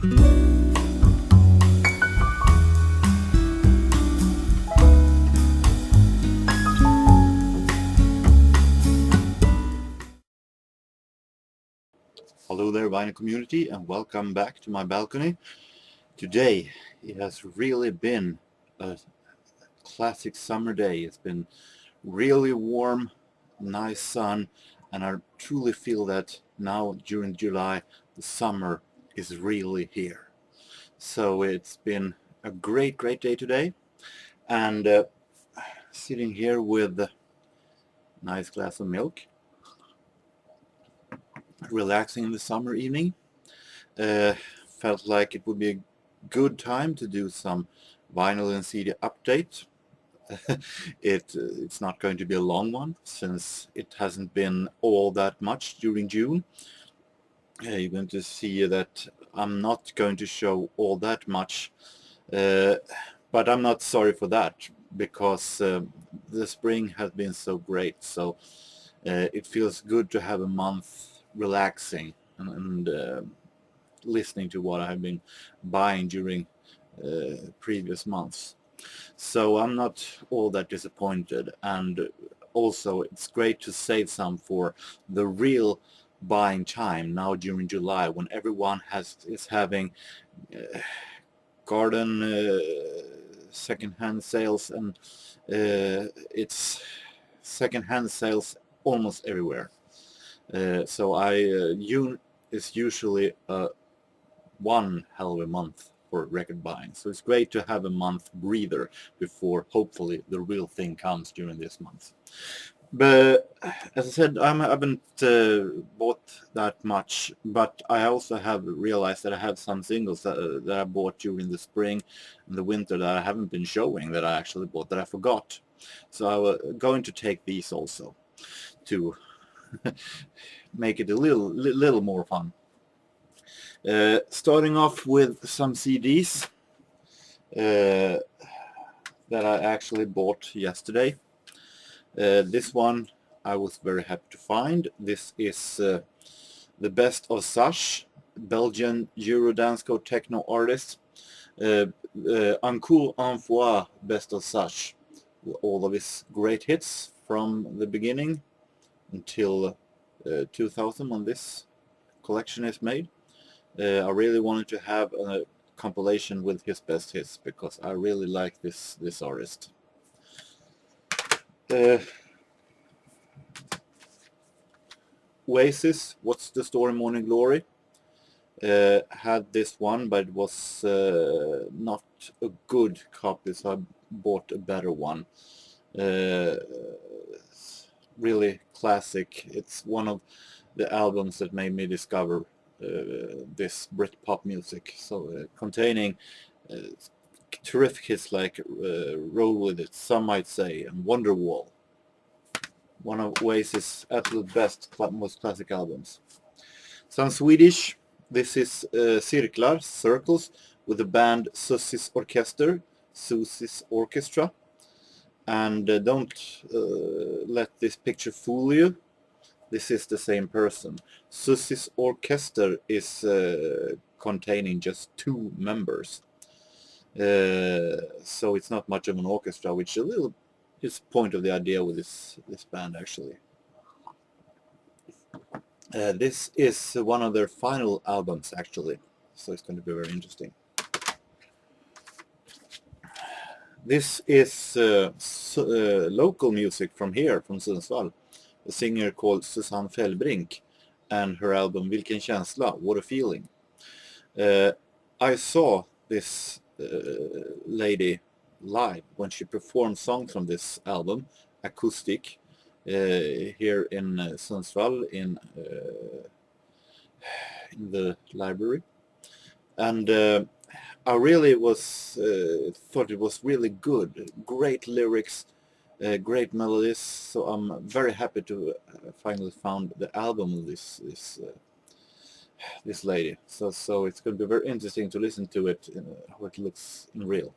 Hello there, vinyl community, and welcome back to my balcony. Today it has really been a classic summer day. It's been really warm, nice sun, and I truly feel that now during July the summer is really here. So it's been a great day today, and sitting here with a nice glass of milk, relaxing in the summer evening. Felt like it would be a good time to do some vinyl and CD update. It's not going to be a long one since it hasn't been all that much during June. You're going to see that I'm not going to show all that much, but I'm not sorry for that, because the spring has been so great. So it feels good to have a month relaxing and listening to what I've been buying during previous months. So I'm not all that disappointed, and also it's great to save some for the real buying time now during July, when everyone is having garden second-hand sales, and it's second-hand sales almost everywhere. So June is usually one hell of a month for record buying. So it's great to have a month breather before hopefully the real thing comes during this month. But as I said, I haven't bought that much, but I also have realized that I have some singles that I bought during the spring and the winter that I haven't been showing, that I actually bought, that I forgot. So I'm going to take these also to make it a little more fun. Starting off with some CDs that I actually bought yesterday. This one I was very happy to find. This is the Best of Sash, Belgian Eurodance techno artist. Encore une fois, Best of Sash. All of his great hits from the beginning until 2000, when this collection is made. I really wanted to have a compilation with his best hits, because I really like this artist. Oasis, What's the Story, Morning Glory, had this one, but it was not a good copy, so I bought a better one. Really classic. It's one of the albums that made me discover this Britpop music, so containing terrific hits like Roll With It, Some Might Say, and Wonderwall. One of Oasis' absolute best, most classic albums. Some Swedish. This is Circles, with the band Susie's Orchestra. And don't let this picture fool you. This is the same person. Susie's Orchestra is containing just 2 members. So it's not much of an orchestra, which is point of the idea with this band, actually. This is one of their final albums, actually, so it's going to be very interesting. This is local music from here, from Sundsvall. A singer called Susanne Fellbrink, and her album Vilken känsla, What a Feeling. I saw this lady live when she performed songs from this album, acoustic, here in Sundsvall in the library, and I really thought it was really good. Great lyrics, great melodies. So I'm very happy to finally found the album of this lady. So it's going to be very interesting to listen to it, how it looks in real.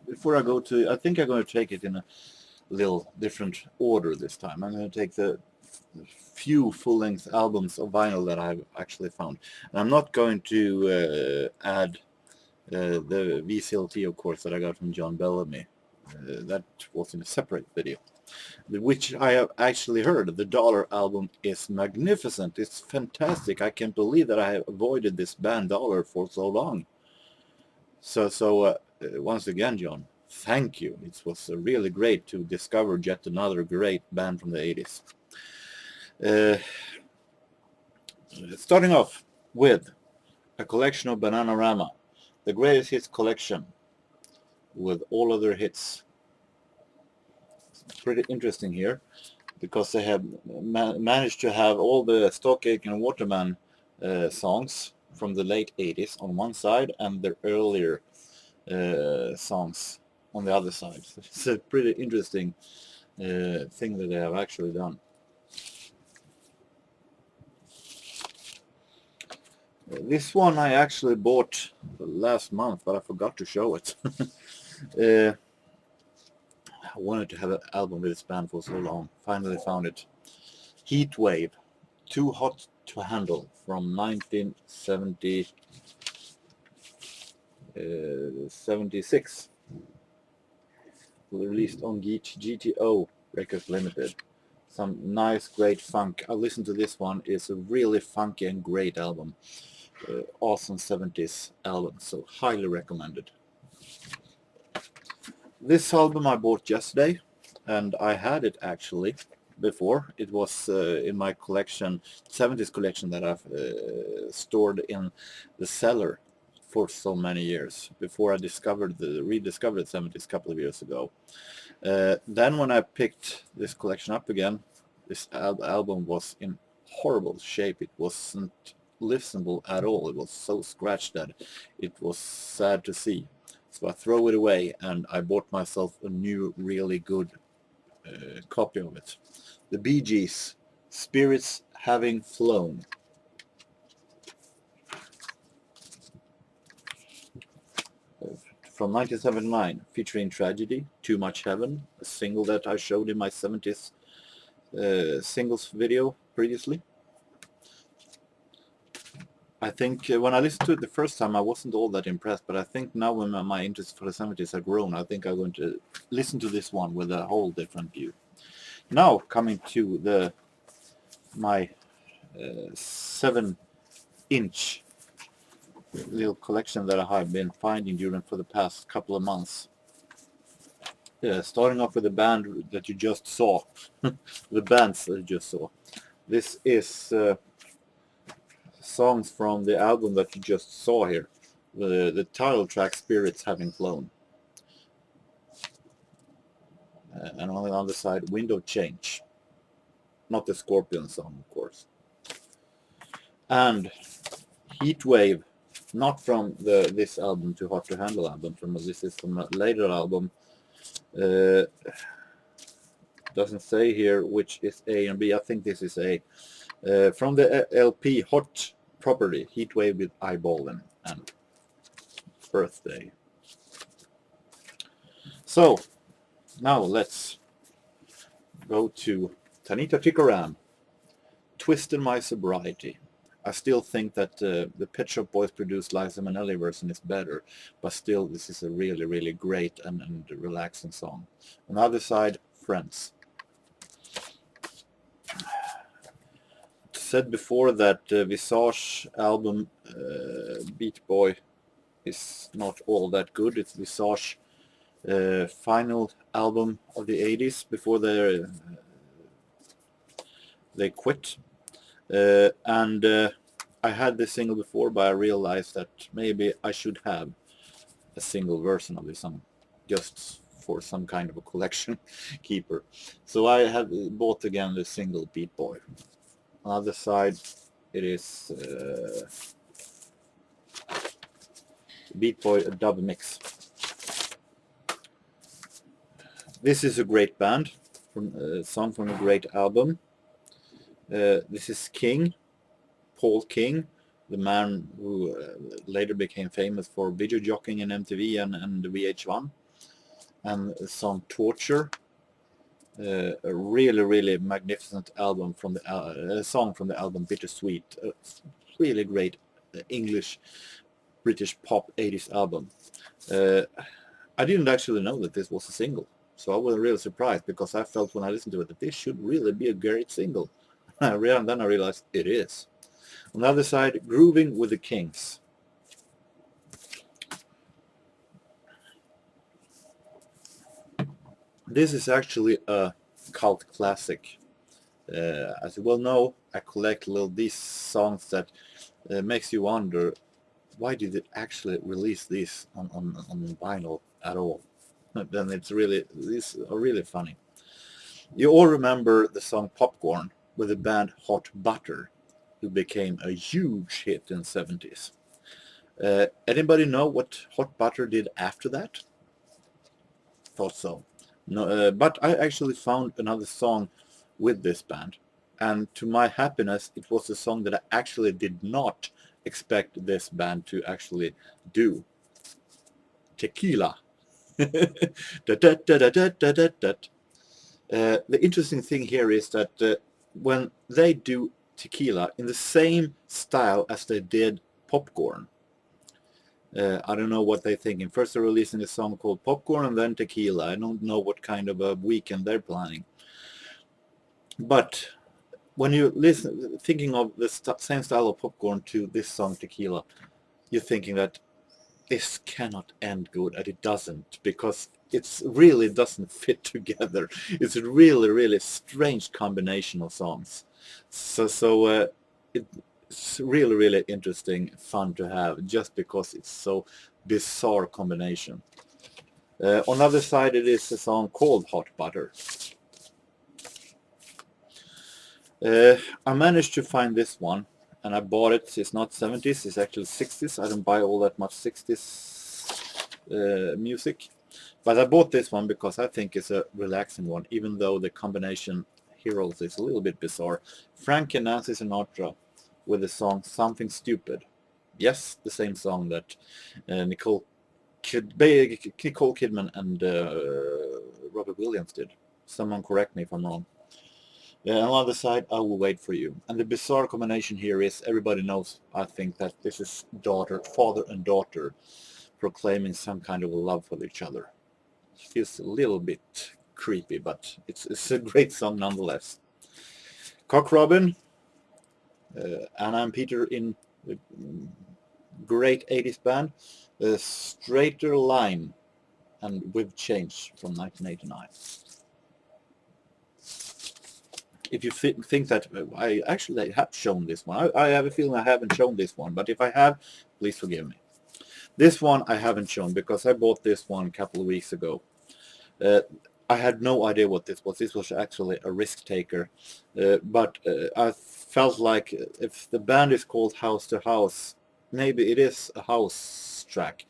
Before I go to, I think I'm going to take it in a little different order this time. I'm going to take the few full-length albums of vinyl that I've actually found. And I'm not going to add the VCLT, of course, that I got from John Bellamy. That was in a separate video, which I have actually heard. The Dollar album is magnificent. It's fantastic. I can't believe that I have avoided this band Dollar for so long. So once again, John, thank you. It was really great to discover yet another great band from the 80s. Starting off with a collection of Bananarama, the greatest hits collection with all of their hits. It's pretty interesting here because they have managed to have all the Stockache and Waterman songs from the late 80s on one side and their earlier songs on the other side. So it's a pretty interesting thing that they have actually done. This one I actually bought last month, but I forgot to show it. I wanted to have an album with this band for so long. Finally found it. Heatwave, Too Hot to Handle, from 1976. Released on GTO Records Limited. Some nice, great funk. I listened to this one. It's a really funky and great album. Awesome 70s album, so highly recommended. This album I bought yesterday, and I had it actually before. It was in my collection, 70s collection, that I've stored in the cellar for so many years before I rediscovered the 70s a couple of years ago. Then when I picked this collection up again, this album was in horrible shape. It wasn't listenable at all. It was so scratched that it was sad to see. So I throw it away and I bought myself a new really good copy of it. The Bee Gees, Spirits Having Flown. From 1979, featuring Tragedy, Too Much Heaven, a single that I showed in my 70s singles video previously. I think when I listened to it the first time, I wasn't all that impressed, but I think now when my interest for the 70s have grown, I think I'm going to listen to this one with a whole different view. Now coming to my 7-inch little collection that I have been finding for the past couple of months. Starting off with the band that you just saw, the bands that you just saw. This is songs from the album that you just saw here, the title track Spirits Having Flown. And on the other side, Window Change. Not the Scorpion song, of course. And Heatwave, not from this album, Too Hot to Handle album, this is from a later album. Doesn't say here which is A and B. I think this is A. From the LP Hot Property, Heatwave with Eyeballing and Birthday. So now let's go to Tanita Tikaram, Twisted My Sobriety. I still think that the Pet Shop Boys produced Liza Minnelli version is better, but still this is a really, really great and relaxing song. On the other side, Friends. Said before that Visage album Beat Boy is not all that good. It's Visage final album of the 80s before they quit. And I had this single before, but I realized that maybe I should have a single version of this song just for some kind of a collection keeper. So I have bought again the single Beat Boy. On the other side, it is Beat Boy, a dub mix. This is a great band, a song from a great album. This is King, Paul King, the man who later became famous for video jockeying in MTV and VH1, and the song Torture. A really, really magnificent album from the song from the album Bittersweet. A really great English British pop 80s album. Uh, I didn't actually know that this was a single, so I was really surprised because I felt when I listened to it that this should really be a great single. And then I realized it is. On the other side, Grooving with the Kings. This is actually a cult classic. As you well know, I collect these songs that makes you wonder why did it actually release this on vinyl at all. Then these are really funny. You all remember the song Popcorn with the band Hot Butter, who became a huge hit in the 70s. Anybody know what Hot Butter did after that? Thought so. No, but I actually found another song with this band, and to my happiness, it was a song that I actually did not expect this band to actually do. Tequila. Da, da, da, da, da, da, da, da. The interesting thing here is that when they do Tequila in the same style as they did Popcorn, I don't know what they're thinking. First they're releasing a song called Popcorn and then Tequila. I don't know what kind of a weekend they're planning. But when you listen, thinking of the same style of Popcorn to this song Tequila, you're thinking that this cannot end good, and it doesn't, because it really doesn't fit together. It's a really, really strange combination of songs. It's really, really interesting, fun to have, just because it's so bizarre combination. On the other side, it is a song called Hot Butter. I managed to find this one, and I bought it. It's not 70s, it's actually 60s. I don't buy all that much 60s music. But I bought this one because I think it's a relaxing one, even though the combination heroes is a little bit bizarre. Frank and Nancy Sinatra with the song Something Stupid. Yes, the same song that Nicole Kidman and Robert Williams did. Someone correct me if I'm wrong. On the other side, I Will Wait For You. And the bizarre combination here is, everybody knows, I think, that this is father and daughter proclaiming some kind of a love for each other. It feels a little bit creepy, but it's a great song nonetheless. Cock Robin, Anna and Peter in a great 80s band. Straighter Line and With Change from 1989. If you think that I actually have shown this one, I have a feeling I haven't shown this one, but if I have, please forgive me. This one I haven't shown because I bought this one a couple of weeks ago. I had no idea what this was. This was actually a risk taker, but I felt like if the band is called House to House, maybe it is a house track,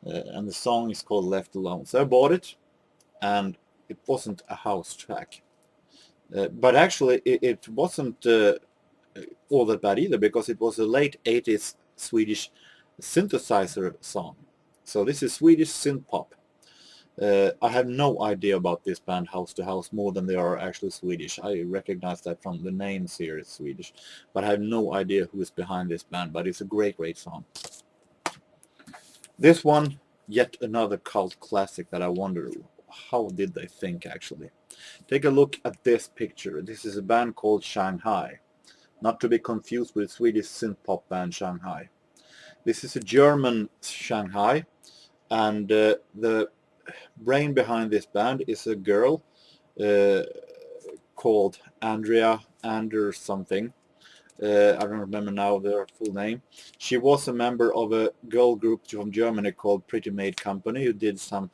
and the song is called Left Alone. So I bought it, and it wasn't a house track. But actually, it wasn't all that bad either, because it was a late 80s Swedish synthesizer song. So this is Swedish synth pop. I have no idea about this band House to House more than they are actually Swedish. I recognize that from the names here, it's Swedish. But I have no idea who is behind this band, but it's a great, great song. This one, yet another cult classic that I wonder, how did they think actually? Take a look at this picture. This is a band called Shanghai. Not to be confused with Swedish synth pop band Shanghai. This is a German Shanghai, and the brain behind this band is a girl called Andrea Anders something. I don't remember now their full name. She was a member of a girl group from Germany called Pretty Maid Company, who did some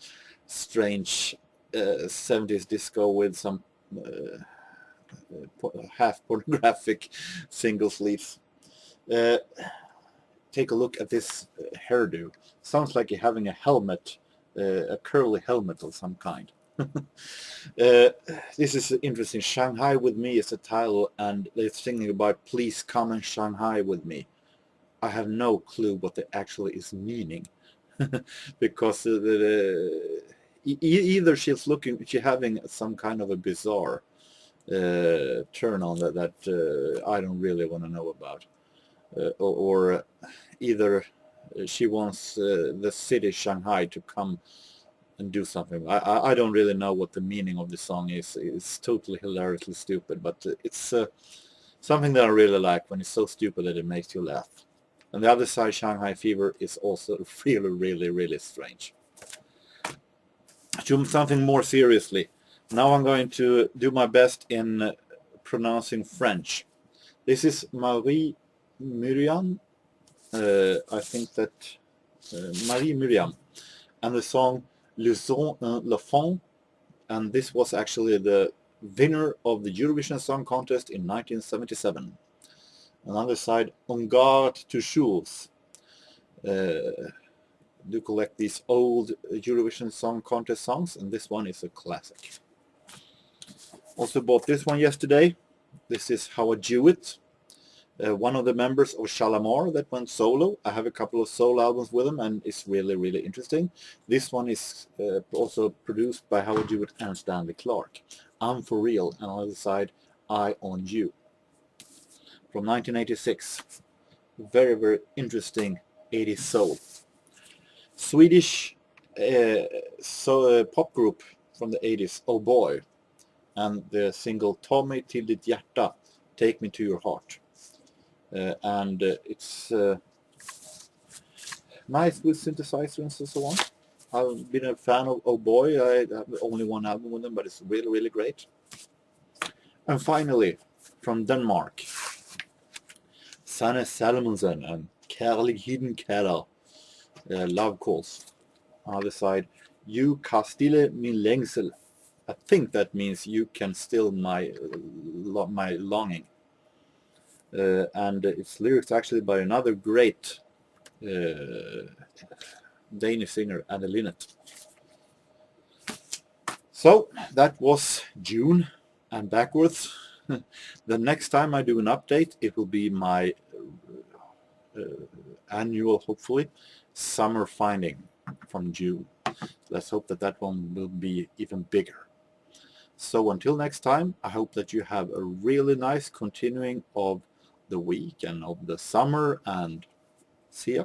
strange 70s disco with some half pornographic single sleeves. Take a look at this hairdo. Sounds like you're having a helmet, a curly helmet of some kind. This is interesting. Shanghai with Me is the title, and they're singing about please come and Shanghai with me. I have no clue what it actually is meaning. Because either she's having some kind of a bizarre turn on that I don't really want to know about, or either she wants the city Shanghai to come and do something. I don't really know what the meaning of the song is. It's totally hilariously stupid, but it's something that I really like when it's so stupid that it makes you laugh. On the other side, Shanghai Fever is also really, really, really strange. To something more seriously. Now I'm going to do my best in pronouncing French. This is Marie Myriam. I think that Marie Myriam. And the song Le Son et la Fond. And this was actually the winner of the Eurovision Song Contest in 1977. On the other side, On Garde Toujours. Do collect these old Eurovision Song Contest songs, and this one is a classic. Also bought this one yesterday. This is How I Do It. One of the members of Shalamar that went solo. I have a couple of solo albums with him, and it's really, really interesting. This one is also produced by How I Do It and Stanley Clarke. I'm For Real, and on the other side, Eye on You. From 1986. Very, very interesting 80s soul. Swedish pop group from the 80s, Oh Boy, and the single Ta mig till ditt hjärta, Take Me to Your Heart. And it's nice with synthesizers and so on. I've been a fan of Oh Boy. I have only one album with them, but it's really, really great. And finally, from Denmark, Sanne Salomonsen and Kærligheden kalder, Love Calls. On the other side, You kan stille min længsel. I think that means you can still my longing. And its lyrics actually by another great Danish singer, Anne Linnet. So that was June and backwards. The next time I do an update, it will be my annual, hopefully, summer finding from June. Let's hope that that one will be even bigger. So until next time, I hope that you have a really nice continuing of the week and of the summer, and see ya.